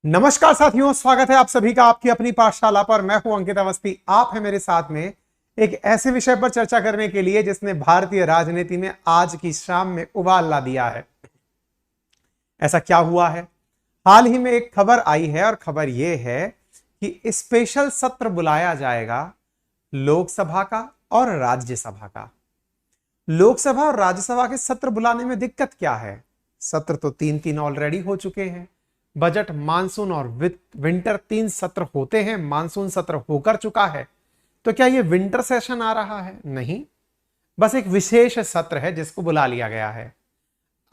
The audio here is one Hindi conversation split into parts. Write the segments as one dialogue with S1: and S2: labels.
S1: नमस्कार साथियों, स्वागत है आप सभी का आपकी अपनी पाठशाला पर। मैं हूं अंकित अवस्थी। आप हैं मेरे साथ में एक ऐसे विषय पर चर्चा करने के लिए जिसने भारतीय राजनीति में आज की शाम में उबाल ला दिया है। ऐसा क्या हुआ है? हाल ही में एक खबर आई है और खबर यह है कि स्पेशल सत्र बुलाया जाएगा लोकसभा का और राज्यसभा का। लोकसभा और राज्यसभा के सत्र बुलाने में दिक्कत क्या है? सत्र तो तीन तीन ऑलरेडी हो चुके हैं। बजट, मानसून और विंटर तीन सत्र होते हैं। मानसून सत्र होकर चुका है, तो क्या यह विंटर सेशन आ रहा है? नहीं, बस एक विशेष सत्र है जिसको बुला लिया गया है।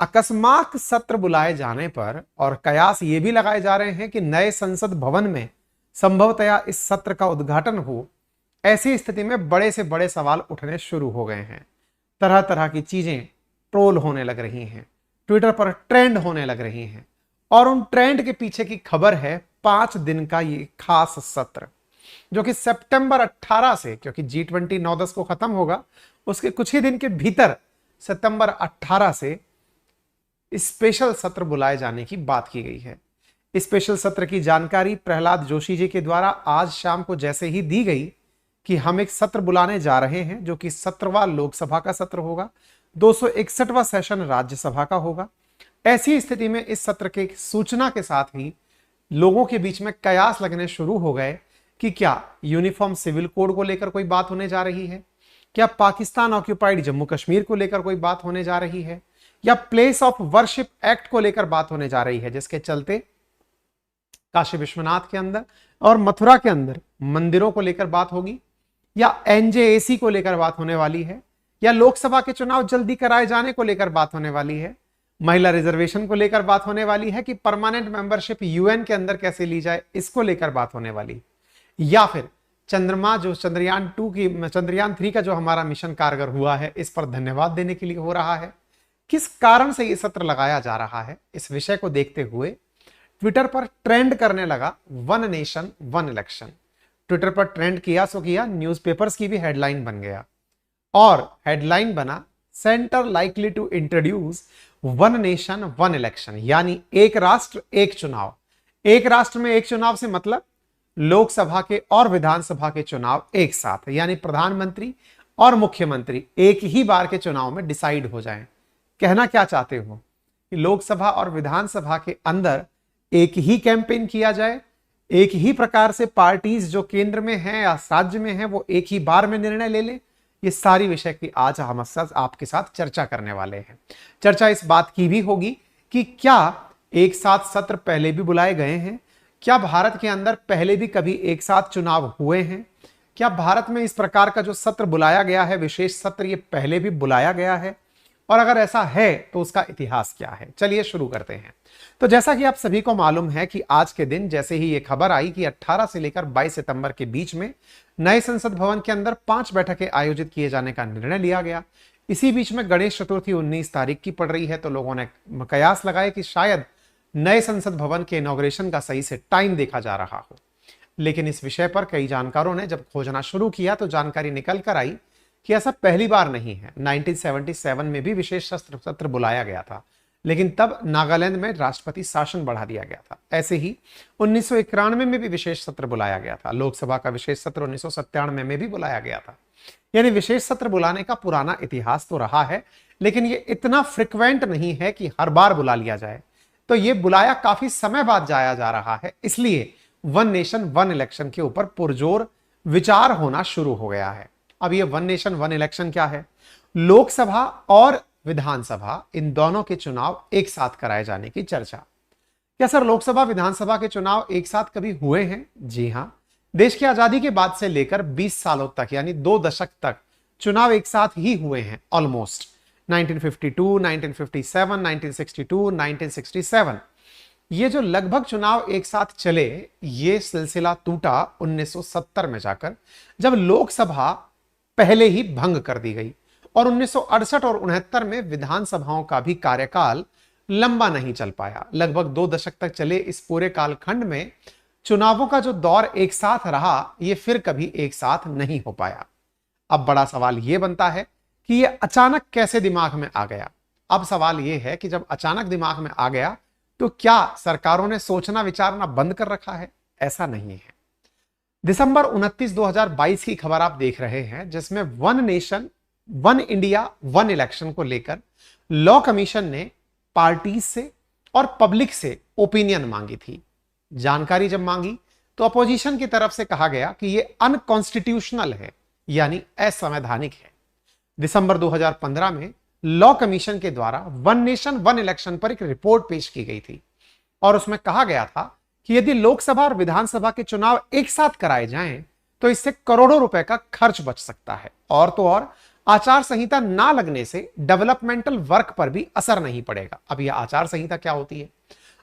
S1: अकस्मात सत्र बुलाए जाने पर और कयास ये भी लगाए जा रहे हैं कि नए संसद भवन में संभवतया इस सत्र का उद्घाटन हो। ऐसी स्थिति में बड़े से बड़े सवाल उठने शुरू हो गए हैं। तरह तरह की चीजें ट्रोल होने लग रही हैं, ट्विटर पर ट्रेंड होने लग रही हैं, और उन ट्रेंड के पीछे की खबर है 5 दिन का ये खास सत्र जो कि सितंबर 18 से, क्योंकि G20 9-10 को खत्म होगा, उसके कुछ ही दिन के भीतर सितंबर 18 से स्पेशल सत्र बुलाए जाने की बात की गई है। स्पेशल सत्र की जानकारी प्रहलाद जोशी जी के द्वारा आज शाम को जैसे ही दी गई कि हम एक सत्र बुलाने जा रहे हैं जो कि 17वां लोकसभा का सत्र होगा, 261वां सेशन राज्यसभा का होगा। ऐसी स्थिति में इस सत्र के सूचना के साथ ही लोगों के बीच में कयास लगने शुरू हो गए कि क्या यूनिफॉर्म सिविल कोड को लेकर कोई बात होने जा रही है, क्या पाकिस्तान ऑक्यूपाइड जम्मू कश्मीर को लेकर कोई बात होने जा रही है, या प्लेस ऑफ वर्शिप एक्ट को लेकर बात होने जा रही है, जिसके चलते काशी विश्वनाथ के अंदर और मथुरा के अंदर मंदिरों को लेकर बात होगी, या एनजेएसी को लेकर बात होने वाली है, या लोकसभा के चुनाव जल्दी कराए जाने को लेकर बात होने वाली है, महिला रिजर्वेशन को लेकर बात होने वाली है, कि परमानेंट मेंबरशिप यूएन के अंदर कैसे ली जाए इसको लेकर बात होने वाली, या फिर चंद्रमा जो चंद्रयान 3 का जो हमारा मिशन कारगर हुआ है इस पर धन्यवाद देने के लिए हो रहा है। किस कारण से यह सत्र लगाया जा रहा है, इस विषय को देखते हुए ट्विटर पर ट्रेंड करने लगा one nation one election. Twitter पर ट्रेंड किया सो किया, न्यूज़पेपर्स की भी हेडलाइन बन गया, और हेडलाइन बना centre likely to introduce one nation one election, यानी एक राष्ट्र एक चुनाव। एक राष्ट्र में एक चुनाव से मतलब लोकसभा के और विधानसभा के चुनाव एक साथ, यानी प्रधानमंत्री और मुख्यमंत्री एक ही बार के चुनाव में डिसाइड हो जाएं। कहना क्या चाहते हो कि लोकसभा और विधानसभा के अंदर एक ही कैंपेन किया जाए, एक ही प्रकार से पार्टीज जो केंद्र में हैं या राज्य में हैं वो एक ही बार में निर्णय ले लें। ये सारी विषय की आज हम आपके साथ चर्चा करने वाले हैं। चर्चा इस बात की भी होगी कि क्या एक साथ सत्र पहले भी बुलाए गए हैं, क्या भारत के अंदर पहले भी कभी एक साथ चुनाव हुए हैं, क्या भारत में इस प्रकार का जो सत्र बुलाया गया है, विशेष सत्र, ये पहले भी बुलाया गया है, और अगर ऐसा है तो उसका इतिहास क्या है। चलिए शुरू करते हैं। तो जैसा कि आप सभी को मालूम है कि आज के दिन जैसे ही ये खबर आई कि 18 से लेकर 22 सितंबर के बीच में नए संसद भवन के अंदर 5 बैठकें आयोजित किए जाने का निर्णय लिया गया। इसी बीच में गणेश चतुर्थी 19 तारीख की पड़ रही है, तो लोगों ने कयास लगाए कि शायद नए संसद भवन के इनॉग्रेशन का सही से टाइम देखा जा रहा हो। लेकिन इस विषय पर कई जानकारों ने जब खोजना शुरू किया तो जानकारी निकल कर आई कि ऐसा पहली बार नहीं है। 1977 में भी विशेष सत्र बुलाया गया था, लेकिन तब नागालैंड में राष्ट्रपति शासन बढ़ा दिया गया था। ऐसे ही 1991 में भी विशेष सत्र बुलाया गया था। लोकसभा का विशेष सत्र 1997 में भी बुलाया गया था। यानी विशेष सत्र बुलाने का पुराना इतिहास तो रहा है, लेकिन ये इतना फ्रिक्वेंट नहीं है कि हर बार बुला लिया जाए। तो ये बुलाया काफी समय बाद जाया जा रहा है, इसलिए वन नेशन वन इलेक्शन के ऊपर पुरजोर विचार होना शुरू हो गया है। अब ये वन नेशन वन इलेक्शन क्या है? लोकसभा और विधानसभा इन दोनों के चुनाव एक साथ कराए जाने की चर्चा। क्या सर लोकसभा विधानसभा के चुनाव एक साथ कभी हुए हैं? जी हां, देश की आजादी के बाद से लेकर 20 सालों तक, यानी 2 दशक तक चुनाव एक साथ ही हुए हैं। ऑलमोस्ट 1952, 1957, 1962, 1967, ये जो लगभग चुनाव एक साथ चले, ये सिलसिला टूटा 1970 में जाकर, जब लोकसभा पहले ही भंग कर दी गई, और 1968 और 69 में विधानसभाओं का भी कार्यकाल लंबा नहीं चल पाया। लगभग 2 दशक तक चले इस पूरे कालखंड में चुनावों का जो दौर एक साथ रहा, ये फिर कभी एक साथ नहीं हो पाया। अब बड़ा सवाल यह बनता है कि ये अचानक कैसे दिमाग में आ गया। अब सवाल यह है कि जब अचानक दिमाग में आ गया तो क्या सरकारों ने सोचना विचारना बंद कर रखा है? ऐसा नहीं है। दिसंबर 29, 2022 की खबर आप देख रहे हैं, जिसमें one nation one India one election को लेकर लॉ कमीशन ने पार्टीज से और पब्लिक से ओपिनियन मांगी थी। जानकारी जब मांगी तो अपोजिशन की तरफ से कहा गया कि यह अनकॉन्स्टिट्यूशनल है, यानी असंवैधानिक है। दिसंबर 2015 में लॉ कमीशन के द्वारा वन नेशन वन इलेक्शन पर एक रिपोर्ट पेश की गई थी और उसमें कहा गया था कि यदि लोकसभा और विधानसभा के चुनाव एक साथ कराए जाएं तो इससे करोड़ों रुपए का खर्च बच सकता है। और तो और आचार संहिता ना लगने से डेवलपमेंटल वर्क पर भी असर नहीं पड़ेगा। अब यह आचार संहिता क्या होती है?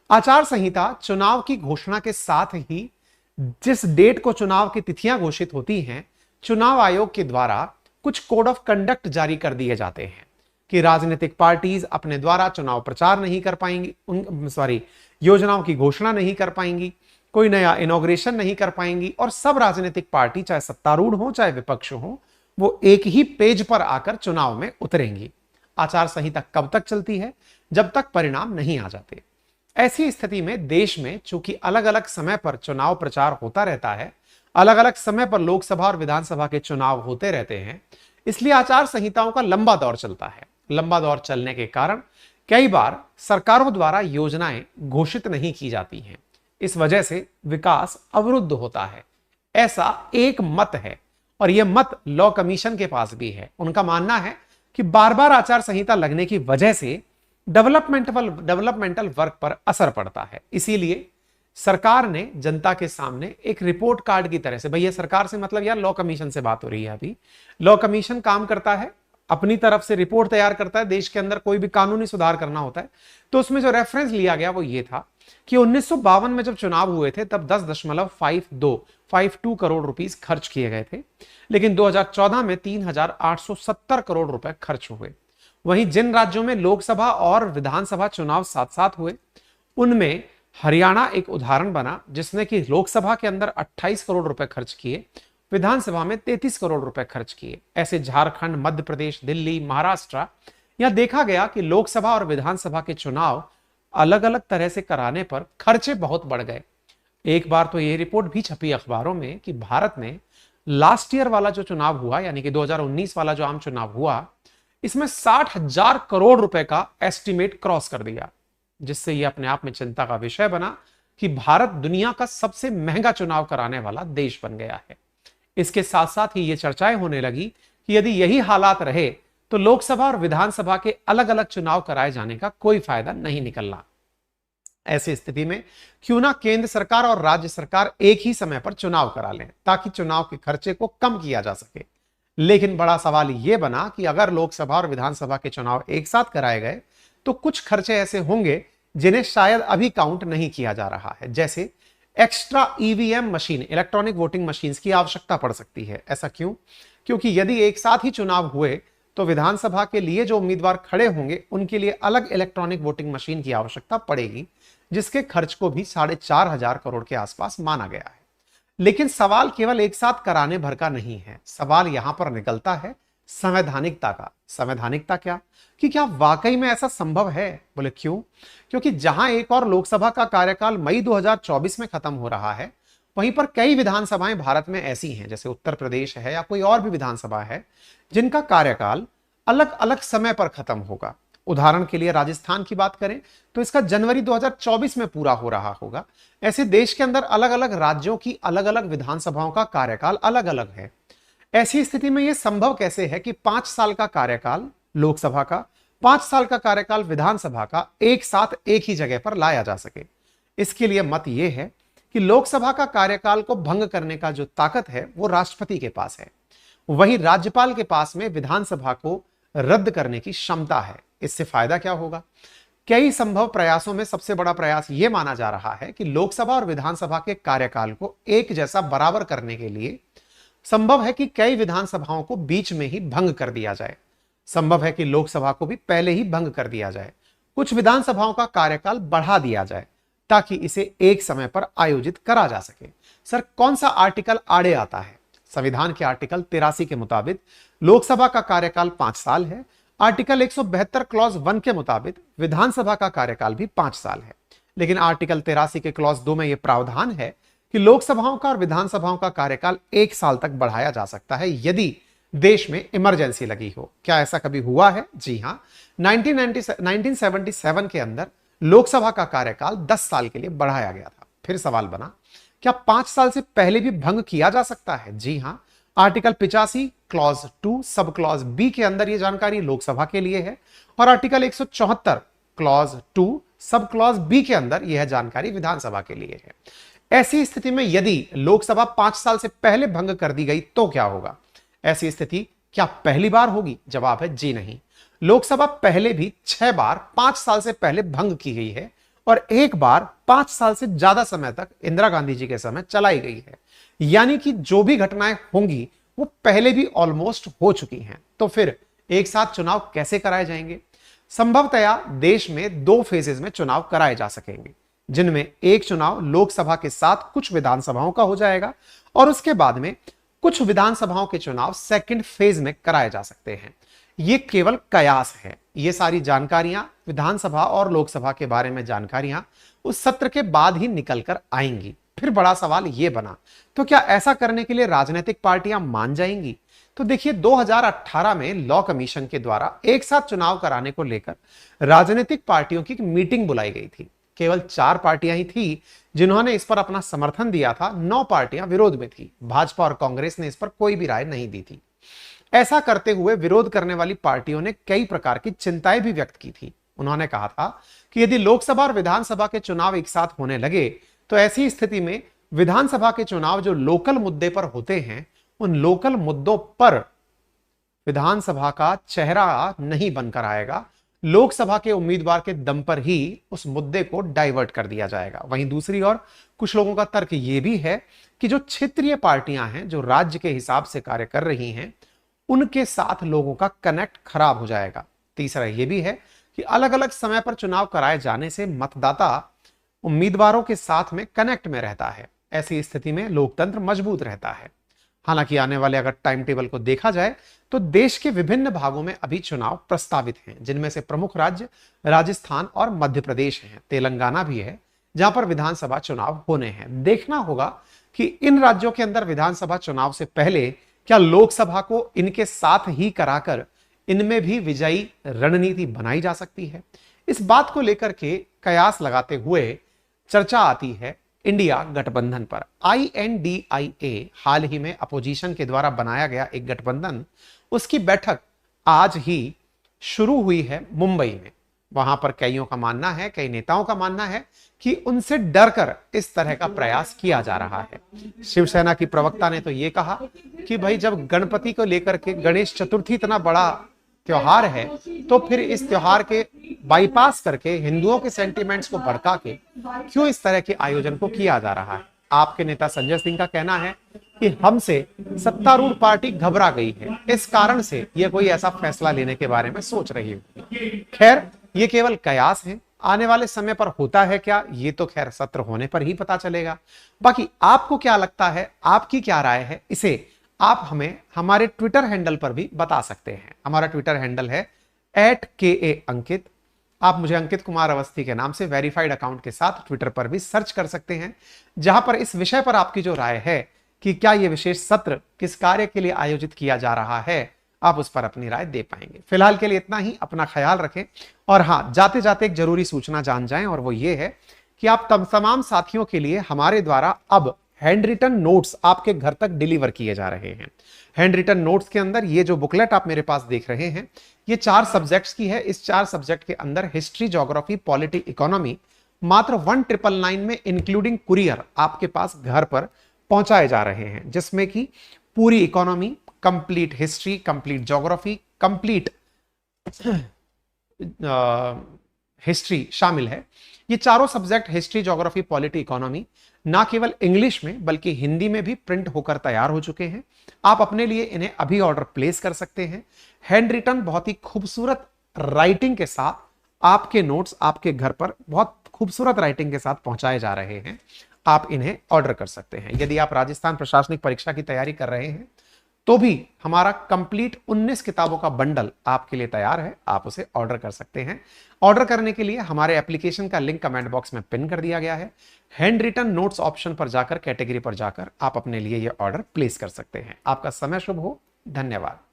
S1: आचार संहिता चुनाव की घोषणा के साथ ही जिस डेट को चुनाव की तिथियां घोषित होती हैं, चुनाव आयोग के द्वारा कुछ कोड ऑफ कंडक्ट जारी कर दिए जाते हैं कि राजनीतिक पार्टीज अपने द्वारा चुनाव प्रचार नहीं कर पाएंगी, योजनाओं की घोषणा नहीं कर पाएंगी, कोई नया इनॉग्रेशन नहीं कर पाएंगी और सब राजनीतिक पार्टी चाहे सत्तारूढ़ हो चाहे विपक्ष हो, वो एक ही पेज पर आकर चुनाव में उतरेंगी। आचार संहिता कब तक चलती है? जब तक परिणाम नहीं आ जाते। ऐसी स्थिति में देश में चूंकि अलग अलग समय पर चुनाव प्रचार होता रहता है, अलग अलग समय पर लोकसभा और विधानसभा के चुनाव होते रहते हैं, इसलिए आचार संहिताओं का लंबा दौर चलता है। लंबा दौर चलने के कारण कई बार सरकारों द्वारा योजनाएं घोषित नहीं की जाती हैं। इस वजह से विकास अवरुद्ध होता है, ऐसा एक मत है और यह मत लॉ कमीशन के पास भी है। उनका मानना है कि बार बार आचार संहिता लगने की वजह से डेवलपमेंटल वर्क पर असर पड़ता है। इसीलिए सरकार ने जनता के सामने एक रिपोर्ट कार्ड की तरह से, भैया सरकार से मतलब यार लॉ कमीशन से बात हो रही है, अभी लॉ कमीशन काम करता है, अपनी तरफ से रिपोर्ट तैयार करता है। देश के अंदर कोई भी कानूनी सुधार करना होता है तो उसमें जो रेफरेंस लिया गया वो ये था कि 1952 में जब चुनाव हुए थे तब 10.52 करोड़ रुपीस खर्च किए गए थे, लेकिन 2014 में 3,870 करोड़ रुपए खर्च हुए। वहीं जिन राज्यों में लोकसभा और विधानसभा चुनाव साथ साथ हुए, उनमें हरियाणा एक उदाहरण बना, जिसने कि लोकसभा के अंदर 28 करोड़ रुपए खर्च किए, विधानसभा में 33 करोड़ रुपए खर्च किए। ऐसे झारखंड, मध्य प्रदेश, दिल्ली, महाराष्ट्र, यहां देखा गया कि लोकसभा और विधानसभा के चुनाव अलग अलग तरह से कराने पर खर्चे बहुत बढ़ गए। एक बार तो यह रिपोर्ट भी छपी अखबारों में कि भारत ने लास्ट ईयर वाला जो चुनाव हुआ, यानी कि 2019 वाला जो आम चुनाव हुआ, इसमें 60,000 करोड़ रुपए का एस्टिमेट क्रॉस कर दिया, जिससे यह अपने आप में चिंता का विषय बना कि भारत दुनिया का सबसे महंगा चुनाव कराने वाला देश बन गया है। इसके साथ साथ ही यह चर्चाएं होने लगी कि यदि यही हालात रहे तो लोकसभा और विधानसभा के अलग अलग चुनाव कराए जाने का कोई फायदा नहीं निकलना। ऐसी स्थिति में क्यों ना केंद्र सरकार और राज्य सरकार एक ही समय पर चुनाव करा लें ताकि चुनाव के खर्चे को कम किया जा सके। लेकिन बड़ा सवाल यह बना कि अगर लोकसभा और विधानसभा के चुनाव एक साथ कराए गए तो कुछ खर्चे ऐसे होंगे जिन्हें शायद अभी काउंट नहीं किया जा रहा है, जैसे extra EVM machine, electronic voting machines की आवश्यकता पड़ सकती है। ऐसा क्यों? क्योंकि यदि एक साथ ही चुनाव हुए तो विधानसभा के लिए जो उम्मीदवार खड़े होंगे उनके लिए अलग इलेक्ट्रॉनिक वोटिंग मशीन की आवश्यकता पड़ेगी, जिसके खर्च को भी 4,500 करोड़ के आसपास माना गया है। लेकिन सवाल केवल एक साथ कराने भर का नहीं है, सवाल यहां पर निकलता है संवैधानिकता का। संवैधानिकता क्या? कि क्या वाकई में ऐसा संभव है? बोले क्यों? क्योंकि जहां एक और लोकसभा का कार्यकाल मई 2024 में खत्म हो रहा है, वहीं पर कई विधानसभाएं भारत में ऐसी हैं, जैसे उत्तर प्रदेश है या कोई और भी विधानसभा है, जिनका कार्यकाल अलग अलग समय पर खत्म होगा। उदाहरण के लिए राजस्थान की बात करें तो इसका जनवरी 2024 में पूरा हो रहा होगा। ऐसे देश के अंदर अलग अलग राज्यों की अलग अलग विधानसभाओं का कार्यकाल अलग अलग है। ऐसी स्थिति में यह संभव कैसे है कि 5 साल का कार्यकाल लोकसभा का, 5 साल का कार्यकाल विधानसभा का एक साथ एक ही जगह पर लाया जा सके? इसके लिए मत यह है कि लोकसभा का कार्यकाल को भंग करने का जो ताकत है वो राष्ट्रपति के पास है, वहीं राज्यपाल के पास में विधानसभा को रद्द करने की क्षमता है। इससे फायदा क्या होगा? कई संभव प्रयासों में सबसे बड़ा प्रयास यह माना जा रहा है कि लोकसभा और विधानसभा के कार्यकाल को एक जैसा बराबर करने के लिए संभव है कि कई विधानसभाओं को बीच में ही भंग कर दिया जाए। संभव है कि लोकसभा को भी पहले ही भंग कर दिया जाए, कुछ विधानसभाओं का कार्यकाल बढ़ा दिया जाए ताकि इसे एक समय पर आयोजित करा जा सके। सर, कौन सा आर्टिकल आड़े आता है? संविधान के आर्टिकल 83 के मुताबिक लोकसभा का कार्यकाल 5 साल है। आर्टिकल 172 क्लॉज 1 के मुताबिक विधानसभा का कार्यकाल भी 5 साल है। लेकिन आर्टिकल 83 के क्लॉज 2 में यह प्रावधान है कि लोकसभाओं का और विधानसभाओं का कार्यकाल 1 साल तक बढ़ाया जा सकता है यदि देश में इमरजेंसी लगी हो। क्या ऐसा कभी हुआ है? जी हां, 1977 के अंदर लोकसभा का कार्यकाल 10 साल के लिए बढ़ाया गया था। फिर सवाल बना, क्या 5 साल से पहले भी भंग किया जा सकता है? जी हां, article 85 clause 2 sub clause B के अंदर यह जानकारी लोकसभा के लिए है और article 174 clause 2 sub clause B के अंदर यह जानकारी विधानसभा के लिए है। ऐसी स्थिति में यदि लोकसभा 5 साल से पहले भंग कर दी गई तो क्या होगा? ऐसी स्थिति क्या पहली बार होगी? जवाब है जी नहीं। लोकसभा पहले भी 6 बार 5 साल से पहले भंग की गई है और एक बार 5 साल से ज्यादा समय तक इंदिरा गांधी जी के समय चलाई गई है। यानी कि जो भी घटनाएं होंगी वो पहले भी ऑलमोस्ट हो चुकी हैं। तो फिर एक साथ चुनाव कैसे कराए जाएंगे? संभवतया देश में 2 फेजेस में चुनाव कराए जा सकेंगे, जिनमें एक चुनाव लोकसभा के साथ कुछ विधानसभाओं का हो जाएगा और उसके बाद में कुछ विधानसभाओं के चुनाव सेकंड फेज में कराए जा सकते हैं। ये केवल कयास है। ये सारी जानकारियां, विधानसभा और लोकसभा के बारे में जानकारियां उस सत्र के बाद ही निकल कर आएंगी। फिर बड़ा सवाल यह बना, तो क्या ऐसा करने के लिए राजनीतिक पार्टियां मान जाएंगी? तो देखिए, 2018 में लॉ कमीशन के द्वारा एक साथ चुनाव कराने को लेकर राजनीतिक पार्टियों की एक मीटिंग बुलाई गई थी। केवल 4 पार्टियां ही थी जिन्होंने इस पर अपना समर्थन दिया था, 9 पार्टियां विरोध में थी। भाजपा और कांग्रेस ने इस पर कोई भी राय नहीं दी थी। ऐसा करते हुए विरोध करने वाली पार्टियों ने कई प्रकार की चिंताएं भी व्यक्त की थी। उन्होंने कहा था कि यदि लोकसभा और विधानसभा के चुनाव एक साथ होने लगे तो ऐसी स्थिति में विधानसभा के चुनाव जो लोकल मुद्दे पर होते हैं, उन लोकल मुद्दों पर विधानसभा का चेहरा नहीं बनकर आएगा। लोकसभा के उम्मीदवार के दम पर ही उस मुद्दे को डाइवर्ट कर दिया जाएगा। वहीं दूसरी ओर कुछ लोगों का तर्क यह भी है कि जो क्षेत्रीय पार्टियां हैं, जो राज्य के हिसाब से कार्य कर रही हैं, उनके साथ लोगों का कनेक्ट खराब हो जाएगा। तीसरा यह भी है कि अलग अलग समय पर चुनाव कराए जाने से मतदाता उम्मीदवारों के साथ में कनेक्ट में रहता है। ऐसी स्थिति में लोकतंत्र मजबूत रहता है। हालांकि आने वाले अगर टाइम टेबल को देखा जाए तो देश के विभिन्न भागों में अभी चुनाव प्रस्तावित हैं, जिनमें से प्रमुख राज्य राजस्थान और मध्य प्रदेश हैं। तेलंगाना भी है जहां पर विधानसभा चुनाव होने हैं। देखना होगा कि इन राज्यों के अंदर विधानसभा चुनाव से पहले क्या लोकसभा को इनके साथ ही कराकर इनमें भी विजयी रणनीति बनाई जा सकती है। इस बात को लेकर के कयास लगाते हुए चर्चा आती है इंडिया गठबंधन पर। INDIA हाल ही में अपोजिशन के द्वारा बनाया गया एक गठबंधन, उसकी बैठक आज ही शुरू हुई है मुंबई में। वहां पर कईयों का मानना है, कई नेताओं का मानना है कि उनसे डरकर इस तरह का प्रयास किया जा रहा है। शिवसेना की प्रवक्ता ने तो यह कहा कि भाई, जब गणपति को लेकर के गणेश चतुर्थी इतना बड़ा त्योहार है तो फिर इस त्योहार के बाईपास करके हिंदुओं के सेंटिमेंट्स को भड़का के क्यों इस तरह के आयोजन को किया जा रहा है। आपके नेता संजय सिंह का कहना है कि हमसे सत्तारूढ़ पार्टी घबरा गई है, इस कारण से यह कोई ऐसा फैसला लेने के बारे में सोच रही है। खैर, ये केवल कयास है। आने वाले समय पर होता है क्या, ये तो खैर सत्र होने पर ही पता चलेगा। बाकी आपको क्या लगता है, आपकी क्या राय है, इसे आप हमें हमारे ट्विटर हैंडल पर भी बता सकते हैं। हमारा ट्विटर हैंडल है @KA अंकित। आप मुझे अंकित कुमार अवस्थी के नाम से वेरीफाइड अकाउंट के साथ ट्विटर पर भी सर्च कर सकते हैं, जहां पर इस विषय पर आपकी जो राय है कि क्या यह विशेष सत्र किस कार्य के लिए आयोजित किया जा रहा है, आप उस पर अपनी राय दे पाएंगे। फिलहाल के लिए इतना ही। अपना ख्याल रखें और हाँ, जाते जाते एक जरूरी सूचना जान जाएं, और वो ये है कि आप तमाम साथियों के लिए हमारे द्वारा अब हैंड रिटन नोट्स आपके घर तक डिलीवर किए जा रहे हैं। हैंड रिटन नोट्स के अंदर ये जो बुकलेट आप मेरे पास देख रहे हैं, ये 4 सब्जेक्ट्स की है। इस 4 सब्जेक्ट के अंदर हिस्ट्री, ज्योग्राफी, पॉलिटी, इकोनॉमी मात्र 1999 में इंक्लूडिंग कुरियर आपके पास घर पर पहुंचाए जा रहे हैं, जिसमें कि पूरी economy, complete history, complete geography, complete history शामिल है। ये चारों subject history, geography, polity, economy ना केवल इंग्लिश में बल्कि हिंदी में भी प्रिंट होकर तैयार हो चुके हैं। आप अपने लिए इन्हें अभी ऑर्डर प्लेस कर सकते हैं। हैंड रिटन बहुत ही खूबसूरत राइटिंग के साथ आपके नोट्स आपके घर पर बहुत खूबसूरत राइटिंग के साथ पहुंचाए जा रहे हैं। आप इन्हें ऑर्डर कर सकते हैं। यदि आप राजस्थान प्रशासनिक परीक्षा की तैयारी कर रहे हैं तो भी हमारा कंप्लीट 19 किताबों का बंडल आपके लिए तैयार है, आप उसे ऑर्डर कर सकते हैं। ऑर्डर करने के लिए हमारे एप्लीकेशन का लिंक कमेंट बॉक्स में पिन कर दिया गया है। हैंड रिटन नोट्स ऑप्शन पर जाकर, कैटेगरी पर जाकर आप अपने लिए यह ऑर्डर प्लेस कर सकते हैं। आपका समय शुभ हो। धन्यवाद।